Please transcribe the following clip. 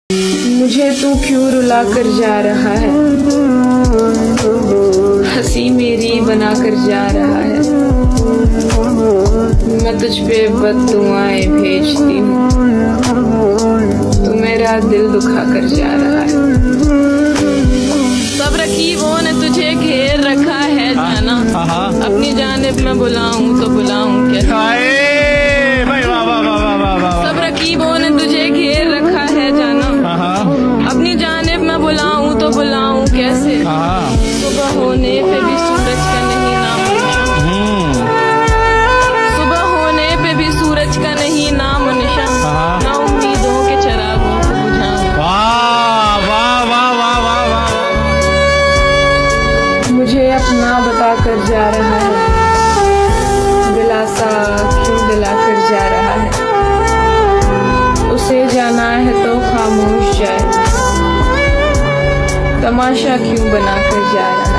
मुझे तू क्यों रुला कर जा रहा है, हंसी मेरी बना कर जा रहा है। मैं तुझ पे बद्दुआएं भेजती हूँ, तू मेरा दिल दुखा कर जा रहा है। सब रकीबों ने तुझे घेर रखा है जाना, अपनी जानिब मैं बुलाऊं तो बुलाऊं कैसे। सब रकीबों ने तुझे घेर रखा है जाना, अपनी जानिब मैं बुलाऊं तो बुलाऊं कैसे। सुबह होने पे भी सूरज का नहीं नाम निशान, सुबह होने पे भी सूरज का नहीं नाम निशान, ना उम्मीदों के चिरागों को बुझाऊं। मुझे अपना बता कर जा रहा है, दिलासा क्यों दिला कर जा रहा है। उसे जाना है तो खामोश जाए, तमाशा क्यों बना कर जा रहा है।